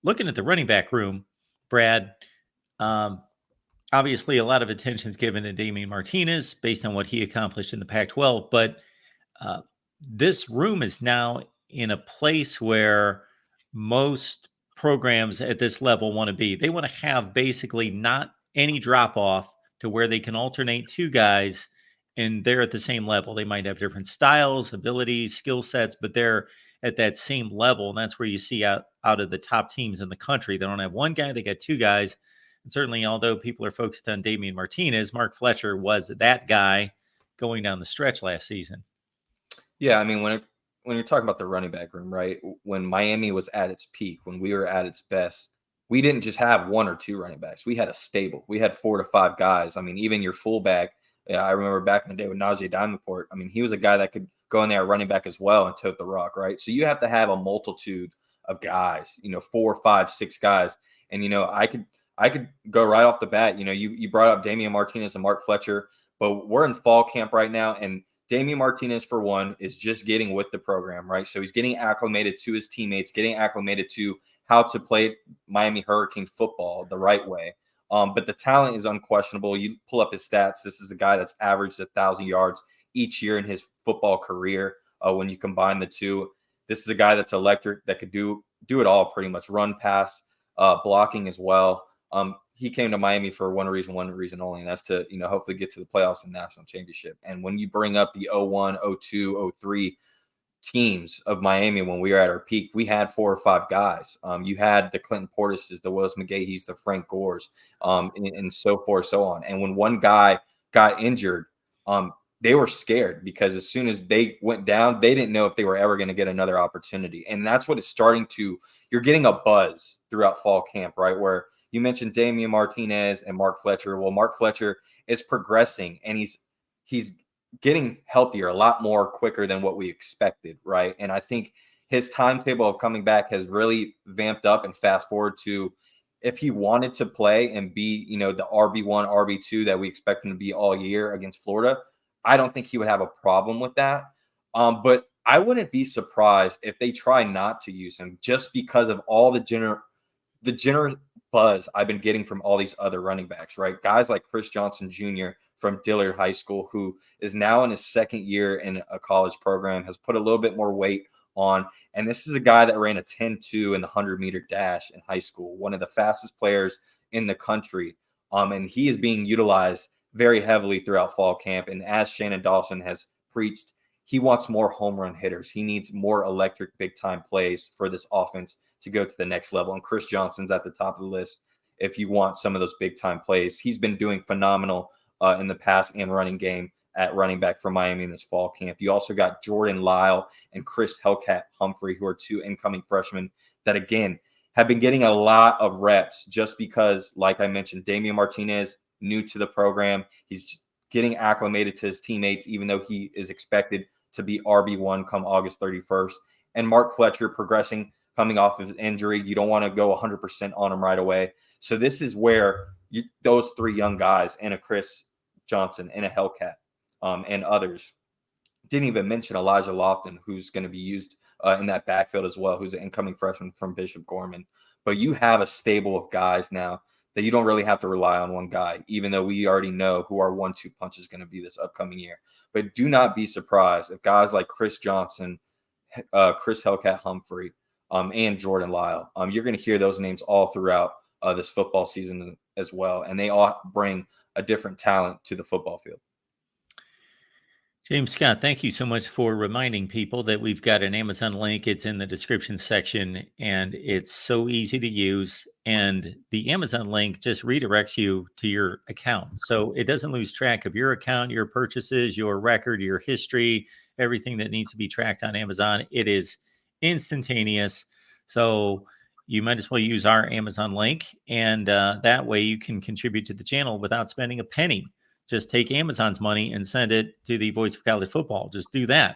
looking at the running back room, Brad, um, obviously a lot of attention is given to Damian Martinez based on what he accomplished in the Pac-12, but uh, this room is now in a place where most programs at this level want to be. They want to have basically not any drop off to where they can alternate two guys and they're at the same level. They might have different styles, abilities, skill sets, but they're at that same level. And that's where you see out of the top teams in the country. They don't have one guy, they got two guys. And certainly, although people are focused on Damian Martinez, Mark Fletcher was that guy going down the stretch last season. Yeah, I mean, when you're talking about the running back room, right? When Miami was at its peak, when we were at its best, we didn't just have one or two running backs. We had a stable. We had 4 to 5 guys. I mean, even your fullback. Yeah, I remember back in the day with Najee Davenport. I mean, he was a guy that could go in there running back as well and tote the rock, right? So you have to have a multitude of guys. 4, 5, 6 guys. And I could go right off the bat. You brought up Damian Martinez and Mark Fletcher, but we're in fall camp right now, and Damian Martinez, for one, is just getting with the program, right? So he's getting acclimated to his teammates, getting acclimated to how to play Miami Hurricane football the right way. But the talent is unquestionable. You pull up his stats. This is a guy that's averaged 1,000 yards each year in his football career. When you combine the two, this is a guy that's electric, that could do it all pretty much, run, pass, blocking as well. He came to Miami for one reason only, and that's to, hopefully get to the playoffs and national championship. And when you bring up the 01, 02, 03 teams of Miami, when we were at our peak, we had 4 or 5 guys. You had the Clinton Portises, the Willis McGahees, the Frank Gores, and so forth, so on. And when one guy got injured, they were scared, because as soon as they went down, they didn't know if they were ever going to get another opportunity. And that's what it's starting to, you're getting a buzz throughout fall camp, right? Where you mentioned Damian Martinez and Mark Fletcher. Well, Mark Fletcher is progressing, and he's getting healthier a lot more quicker than what we expected, right? And I think his timetable of coming back has really vamped up and fast forward to, if he wanted to play and be, the RB1, RB2 that we expect him to be all year against Florida, I don't think he would have a problem with that. But I wouldn't be surprised if they try not to use him, just because of all the generous buzz I've been getting from all these other running backs, right? Guys like Chris Johnson Jr. from Dillard High School, who is now in his second year in a college program, has put a little bit more weight on. And this is a guy that ran a 10-2 in the 100-meter dash in high school, one of the fastest players in the country. And he is being utilized very heavily throughout fall camp. And as Shannon Dawson has preached, he wants more home run hitters. He needs more electric big-time plays for this offense to go to the next level. And Chris Johnson's at the top of the list if you want some of those big-time plays. He's been doing phenomenal in the pass and running game at running back for Miami in this fall camp. You also got Jordan Lyle and Chris Hellcat Humphrey, who are 2 incoming freshmen that, again, have been getting a lot of reps, just because, like I mentioned, Damian Martinez, new to the program. He's getting acclimated to his teammates, even though he is expected to be RB1 come August 31st. And Mark Fletcher progressing, coming off of his injury. You don't want to go 100% on him right away. So this is where those 3 young guys, and a Chris Johnson and a Hellcat, and others, didn't even mention Elijah Lofton, who's going to be used in that backfield as well, who's an incoming freshman from Bishop Gorman. But you have a stable of guys now that you don't really have to rely on one guy, even though we already know who our 1-2 punch is going to be this upcoming year. But do not be surprised if guys like Chris Johnson, Chris Hellcat Humphrey, and Jordan Lyle, you're going to hear those names all throughout this football season as well. And they all bring a different talent to the football field. James Scott, thank you so much for reminding people that we've got an Amazon link. It's in the description section, and it's so easy to use. And the Amazon link just redirects you to your account. So it doesn't lose track of your account, your purchases, your record, your history, everything that needs to be tracked on Amazon. It is instantaneous. So you might as well use our Amazon link. And that way you can contribute to the channel without spending a penny. Just take Amazon's money and send it to the Voice of College Football. Just do that.